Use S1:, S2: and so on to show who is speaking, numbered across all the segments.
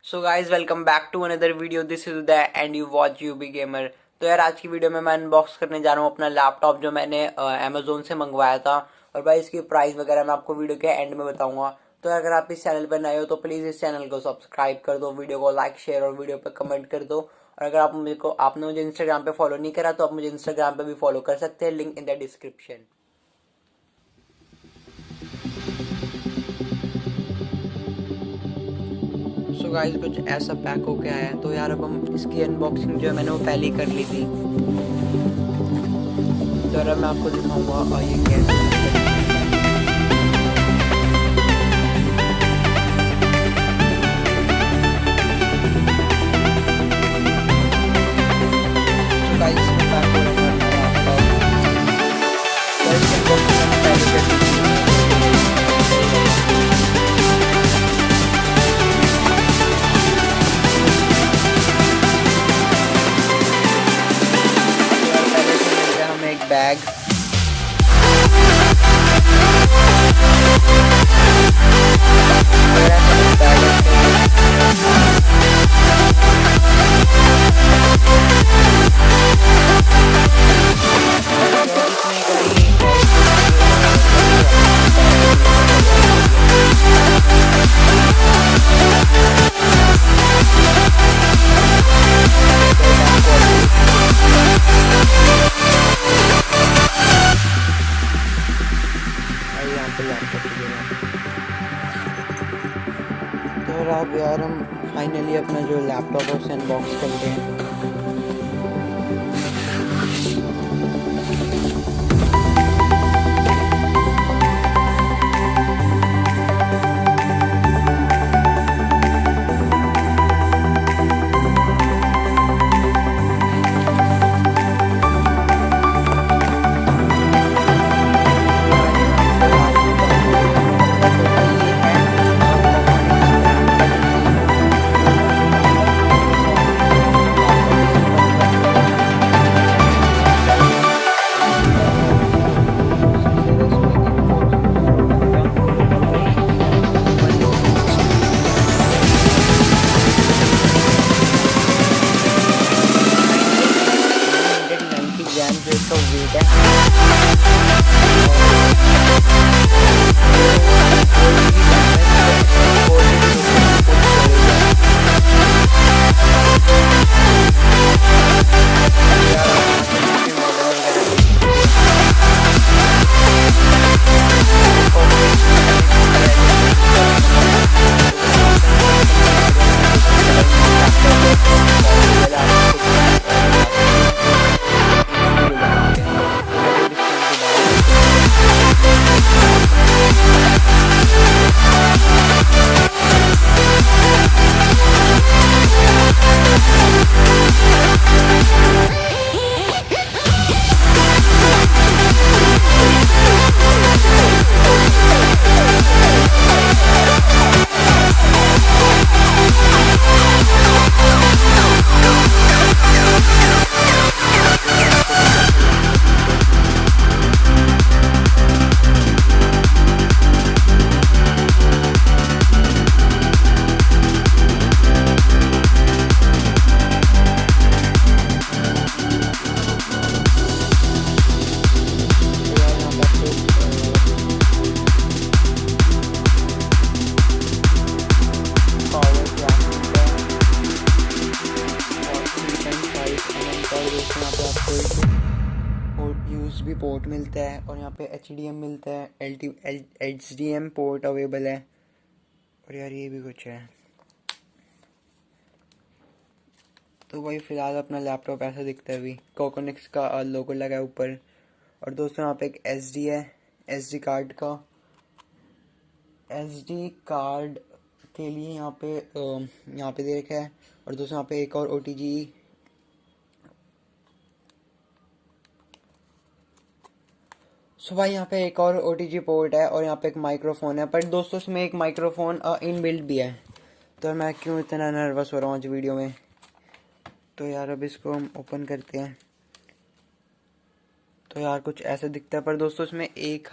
S1: So guys welcome back to another video. This is Uday and you watch UB gamer. तो यार आज की video में मैं अनबॉक्स करने जा रहा हूँ अपना लैपटॉप जो मैंने अमेजोन से मंगवाया था। और भाई इसकी प्राइस वगैरह मैं आपको वीडियो के एंड में बताऊंगा। तो अगर आप इस चैनल पर नए हो तो प्लीज़ इस चैनल को सब्सक्राइब कर दो, वीडियो को लाइक शेयर और वीडियो पर कमेंट कर दो। और अगर आपने मुझे इंस्टाग्राम पे फॉलो नहीं करा तो आप मुझे इंस्टाग्राम पे भी फॉलो कर सकते हैं, link in the description. So guys कुछ ऐसा पैक होके आया है। तो यार अब हम इसकी अनबॉक्सिंग जो है मैंने वो पहले ही कर ली थी। तो यार मैं आपको दिखाऊंगा और ये कैसे गाइस इसमें पैक हो रहा है हमारा लैपटॉप। तो इसकी अनबॉक्सिंग मैंने पहले कर ली थी। तो यार पहले से मिल गया हमें एक बैग। तो अब यार हम फाइनली अपना जो लैपटॉप है उसे अनबॉक्स करते हैं। ग्राम जो इसका वेट USB पोर्ट मिलता है और यहाँ पे HDM मिलता है, HDM पोर्ट अवेलेबल है। और यार ये भी कुछ है। तो भाई फिलहाल अपना लैपटॉप ऐसा दिखता है। अभी कोकोनिक्स का लोगो लगा है ऊपर। और दोस्तों यहाँ पे एक SD है, SD कार्ड का। SD कार्ड के लिए यहाँ पे दे रखा है। और दोस्तों यहाँ पे एक और OTG। सो भाई यहाँ पे एक और OTG पोर्ट है और यहाँ पे एक माइक्रोफोन है। पर दोस्तों इसमें एक माइक्रोफोन इनबिल्ट भी है। तो मैं क्यों इतना नर्वस हो रहा हूँ आज वीडियो में। तो यार अब इसको हम ओपन करते हैं। तो यार कुछ ऐसा दिखता है। पर दोस्तों इसमें एक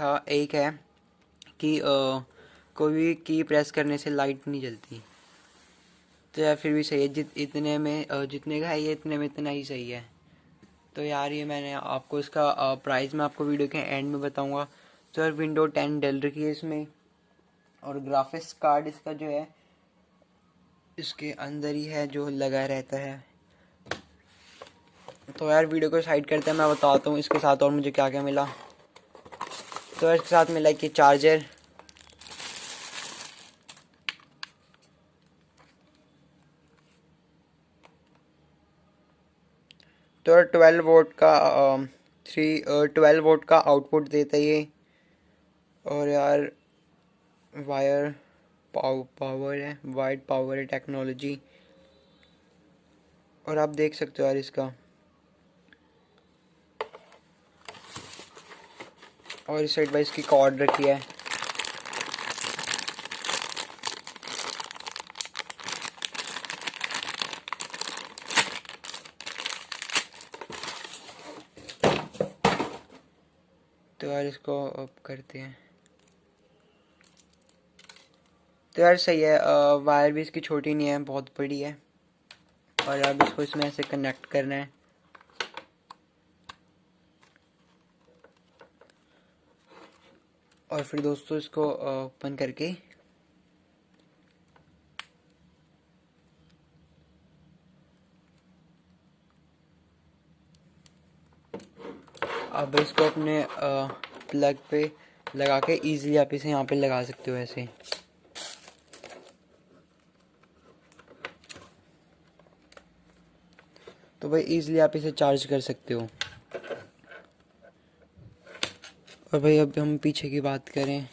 S1: है कि कोई भी की प्रेस करने से लाइट नहीं जलती। तो यार फिर भी सही है, इतने में जितने का है ये इतने में इतना ही सही है। तो यार ये मैंने आपको इसका प्राइस मैं आपको वीडियो के एंड में बताऊंगा। तो यार विंडो 10 डल रखी है इसमें, और ग्राफिक्स कार्ड इसका जो है इसके अंदर ही है जो लगा रहता है। तो यार वीडियो को साइड करते हैं, मैं बताता हूँ इसके साथ और मुझे क्या क्या मिला। तो यार इसके साथ मिला कि चार्जर, तो यार 12 वोल्ट का 12 वोल्ट का आउटपुट देता है ये। और यार वायर पावर है, वाइड पावर है टेक्नोलॉजी। और आप देख सकते हो यार इसका, और इस साइड बाई इसकी कॉर्ड रखी है। तो यार इसको अब करते हैं। तो यार सही है, वायर भी इसकी छोटी नहीं है, बहुत बड़ी है। और अब इसको इसमें ऐसे कनेक्ट करना है। और फिर दोस्तों इसको ओपन करके अब इसको अपने प्लग पे लगा के इजीली आप इसे यहाँ पे लगा सकते हो ऐसे। तो भाई इजीली आप इसे चार्ज कर सकते हो। और भाई अब हम पीछे की बात करें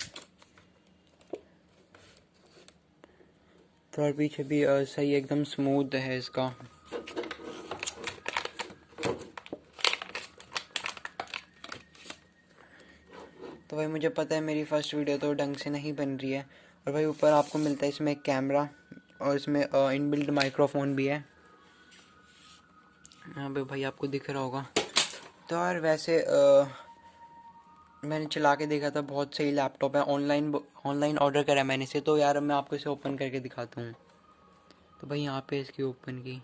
S1: तो और पीछे भी सही एकदम स्मूथ है इसका। तो भाई मुझे पता है मेरी फर्स्ट वीडियो तो ढंग से नहीं बन रही है। और भाई ऊपर आपको मिलता है इसमें एक कैमरा, और इसमें इनबिल्ट माइक्रोफोन भी है। यहाँ पे भाई आपको दिख रहा होगा। तो यार वैसे मैंने चला के देखा था, बहुत सही लैपटॉप है। ऑनलाइन ऑर्डर करा मैंने इसे। तो यार मैं आपको इसे ओपन करके दिखाता हूँ। तो भाई यहाँ पे इसकी ओपन की,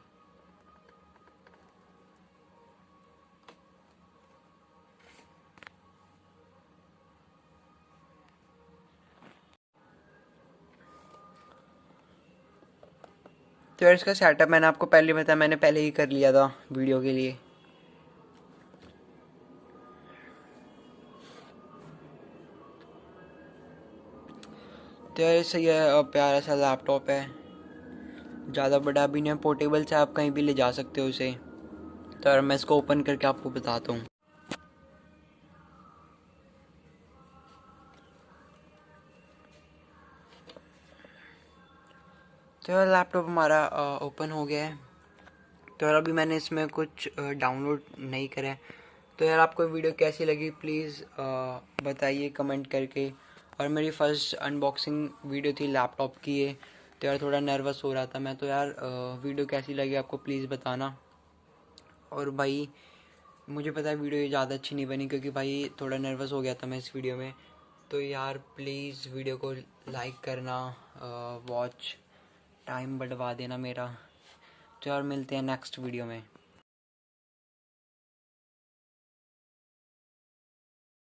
S1: तो यार इसका सेटअप मैंने आपको पहले बताया, मैंने पहले ही कर लिया था वीडियो के लिए। तो यार सही है, प्यारा सा लैपटॉप है, ज़्यादा बड़ा भी नहीं है, पोर्टेबल से आप कहीं भी ले जा सकते हो इसे। तो यार मैं इसको ओपन करके आपको बताता हूँ। तो यार लैपटॉप हमारा ओपन हो गया है। तो यार अभी मैंने इसमें कुछ डाउनलोड नहीं करा है। तो यार आपको वीडियो कैसी लगी प्लीज़ बताइए कमेंट करके। और मेरी फर्स्ट अनबॉक्सिंग वीडियो थी लैपटॉप की ये। तो यार थोड़ा नर्वस हो रहा था मैं। तो यार वीडियो कैसी लगी आपको प्लीज़ बताना। और भाई मुझे पता है वीडियो ये ज़्यादा अच्छी नहीं बनी, क्योंकि भाई थोड़ा नर्वस हो गया था मैं इस वीडियो में। तो यार प्लीज़ वीडियो को लाइक करना, वॉच टाइम बढ़वा देना मेरा। तो यार मिलते हैं नेक्स्ट वीडियो में।